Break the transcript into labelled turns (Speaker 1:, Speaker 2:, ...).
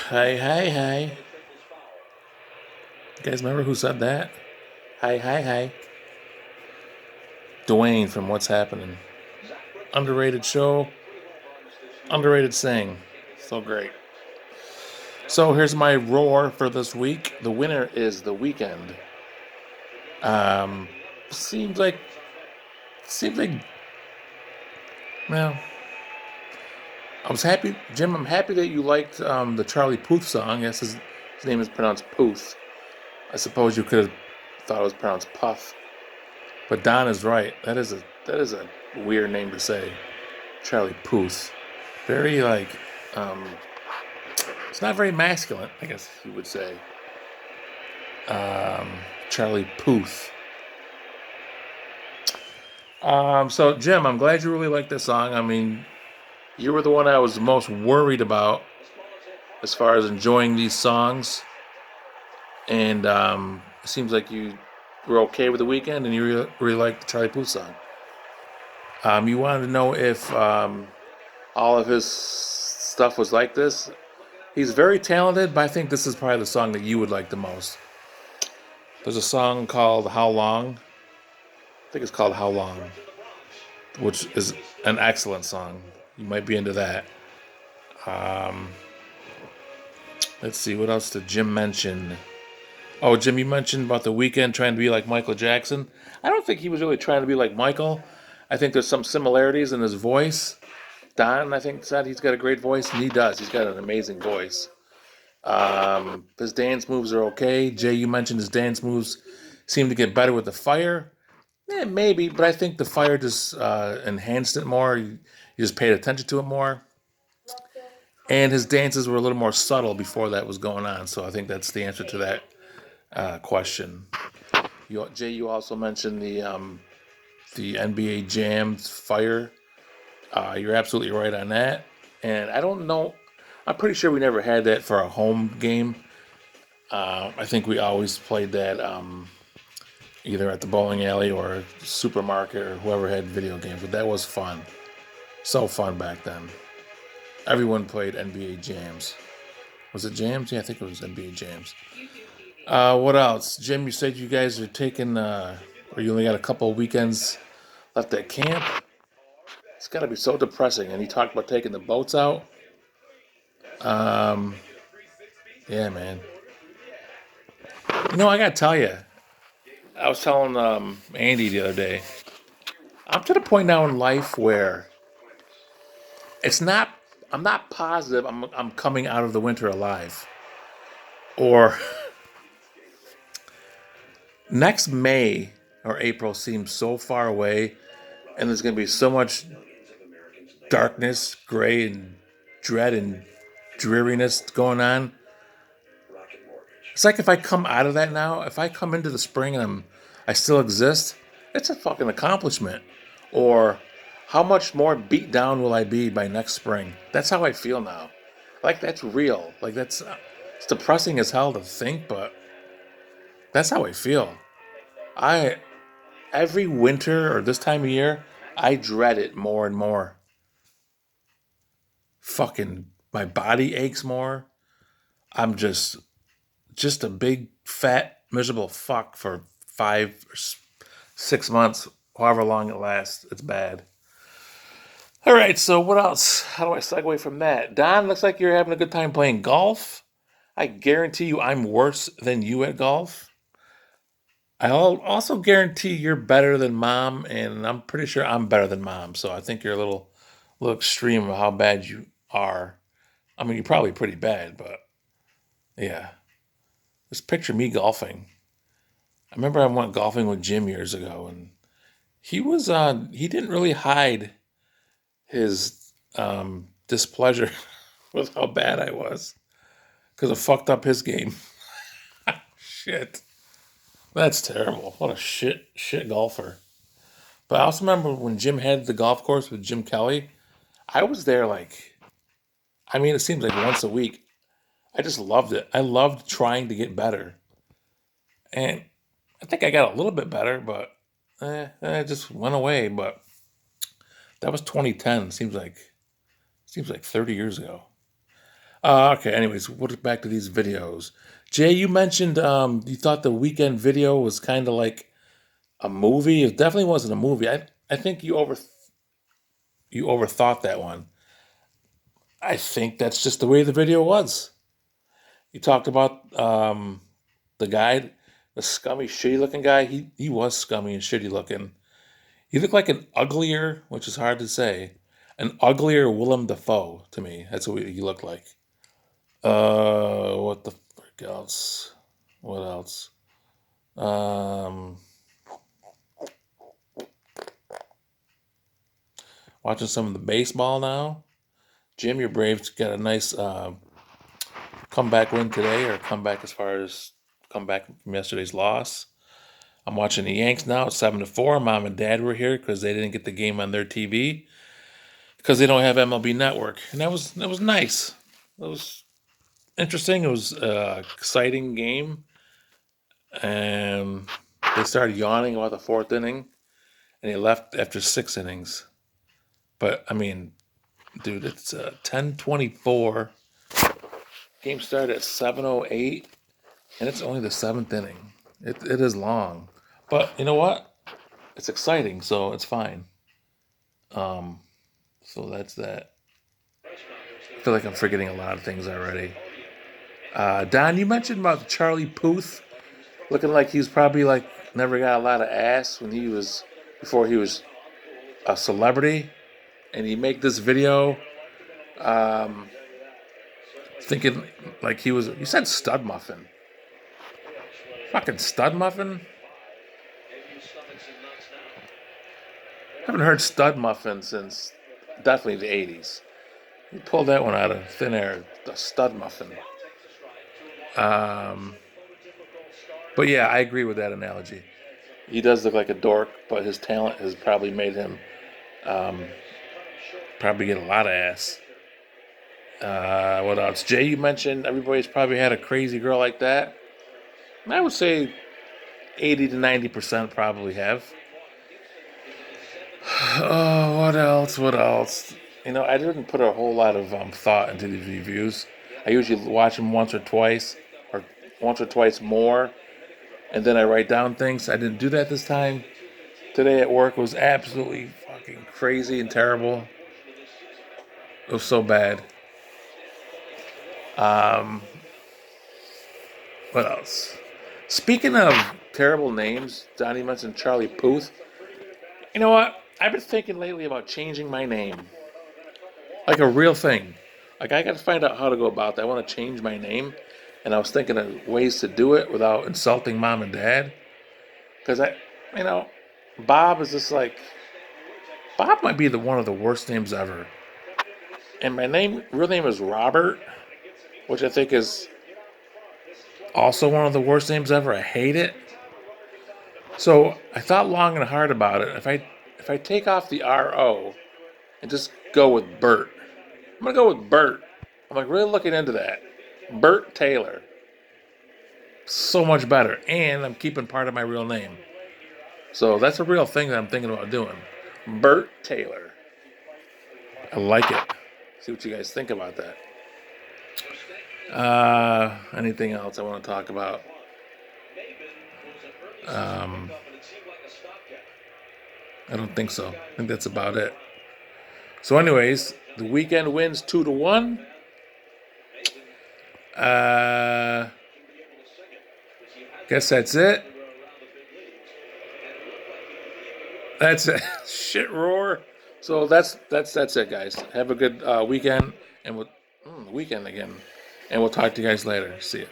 Speaker 1: Hey, hey, hey. You guys remember who said that? Hey, hey, hey. Dwayne from What's Happening. Underrated show, underrated sing. So great. So here's my roar for this week. The winner is The Weekend. Um, seems like, seems like, well, I was happy, Jim. I'm happy that you liked the Charlie Puth song. Yes, his name is pronounced Puth. I suppose you could have thought it was pronounced Puff, but Don is right. That is a weird name to say. Charlie Puth. Very like, um, it's not very masculine, I guess you would say. Um, Charlie Puth. So Jim, I'm glad you really like this song. I mean, you were the one I was most worried about as far as enjoying these songs, and it seems like you were okay with the weekend, and you really liked the Charlie Puth song. You wanted to know if all of his stuff was like this. He's very talented, but I think this is probably the song that you would like the most. There's a song called How Long. I think it's called How Long, which is an excellent song. You might be into that. Um, let's see, what else did Jim mention? Oh, Jim, you mentioned about the weekend trying to be like Michael Jackson. I don't think he was really trying to be like Michael. I think there's some similarities in his voice. Don, I think, said he's got a great voice, and he does. He's got an amazing voice. His dance moves are okay. Jay, you mentioned his dance moves seem to get better with the fire. Yeah, maybe, but I think the fire just enhanced it more. You just paid attention to it more, and his dances were a little more subtle before that was going on. So I think that's the answer to that question. Jay, you also mentioned the NBA Jams fire. You're absolutely right on that. And I don't know. I'm pretty sure we never had that for a home game. I think we always played that either at the bowling alley or supermarket or whoever had video games. But that was fun. So fun back then. Everyone played NBA Jams. Was it Jams? Yeah, I think it was NBA Jams. What else? Jim, you said you guys are taking, or you only got a couple of weekends left at camp. It's got to be so depressing. And he talked about taking the boats out. Um, yeah, man. I got to tell you, I was telling Andy the other day, I'm to the point now in life where it's not, I'm not positive I'm coming out of the winter alive. Or next May or April seems so far away, and there's going to be so much darkness, gray, and dread and dreariness going on. It's like if I come out of that now, if I come into the spring and I still exist, it's a fucking accomplishment. Or how much more beat down will I be by next spring? That's how I feel now. Like that's real. Like that's it's depressing as hell to think, but that's how I feel. I every winter or this time of year, I dread it more and more. Fucking my body aches more. I'm just a big fat miserable fuck for 5 or 6 months, however long it lasts. It's bad. All right, so what else? How do I segue from that? Don, looks like you're having a good time playing golf. I guarantee you I'm worse than you at golf. I'll also guarantee you're better than mom, and I'm pretty sure I'm better than mom. So I think you're a little extreme of how bad you are. I mean, you're probably pretty bad, but yeah. Just picture me golfing. I remember I went golfing with Jim years ago, and he didn't really hide his displeasure with how bad I was because it fucked up his game. Shit, that's terrible. What a shit golfer. But I also remember when Jim had the golf course with Jim Kelly. I was there like, I mean, it seems like once a week. I just loved it. I loved trying to get better, and I think I got a little bit better, but it just went away. But that was 2010. Seems like 30 years ago. Okay. Anyways, we'll get back to these videos. Jay, you mentioned you thought the weekend video was kind of like a movie. It definitely wasn't a movie. I think you overthought that one. I think that's just the way the video was. You talked about the guy, the scummy, shitty looking guy. He was scummy and shitty looking. He looked like an uglier, which is hard to say, an uglier Willem Dafoe to me. That's what he looked like. What the frick else? What else? Um, Watching some of the baseball now. Jim, your Braves got a nice comeback win today, or comeback as far as comeback from yesterday's loss. I'm watching the Yanks now. It's 7-4. Mom and Dad were here because they didn't get the game on their TV because they don't have MLB Network, and that was nice. It was interesting. It was an exciting game, and they started yawning about the fourth inning, and they left after 6 innings. But I mean, dude, it's 10:24. Game started at 7:08, and it's only the seventh inning. It is long, but you know what? It's exciting, so it's fine. Um, so that's that. I feel like I'm forgetting a lot of things already. Don, you mentioned about Charlie Puth looking like he's probably like never got a lot of ass when he was before he was a celebrity, and he make this video um, thinking like he was. You said stud muffin, fucking stud muffin. I haven't heard stud muffin since definitely the '80s. He pulled that one out of thin air, the stud muffin. Um, but yeah, I agree with that analogy. He does look like a dork, but his talent has probably made him um, probably get a lot of ass. What else? Jay, you mentioned everybody's probably had a crazy girl like that. I would say 80 to 90% probably have. Oh, what else? What else? I didn't put a whole lot of thought into these reviews. I usually watch them or once or twice more, and then I write down things. I didn't do that this time. Today at work was absolutely fucking crazy and terrible. It was so bad. Um, what else? Speaking of terrible names, Donnie mentioned Charlie Puth. You know what? I've been thinking lately about changing my name. Like a real thing. Like I got to find out how to go about that. I want to change my name, and I was thinking of ways to do it without insulting mom and dad. Because you know, Bob is just like Bob might be the one of the worst names ever. And my real name is Robert, which I think is also one of the worst names ever. I hate it. So I thought long and hard about it. If I take off the RO and just go with Bert, I'm gonna go with Bert. I'm like really looking into that. Bert Taylor. So much better. And I'm keeping part of my real name. So that's a real thing that I'm thinking about doing. Bert Taylor. I like it. See what you guys think about that. Anything else I want to talk about? Um, I don't think so. I think that's about it. So, anyways, the weekend wins 2-1. Uh, guess that's it. That's it. Shit roar. So that's it, guys. Have a good weekend, and weekend again, and we'll talk to you guys later. See ya.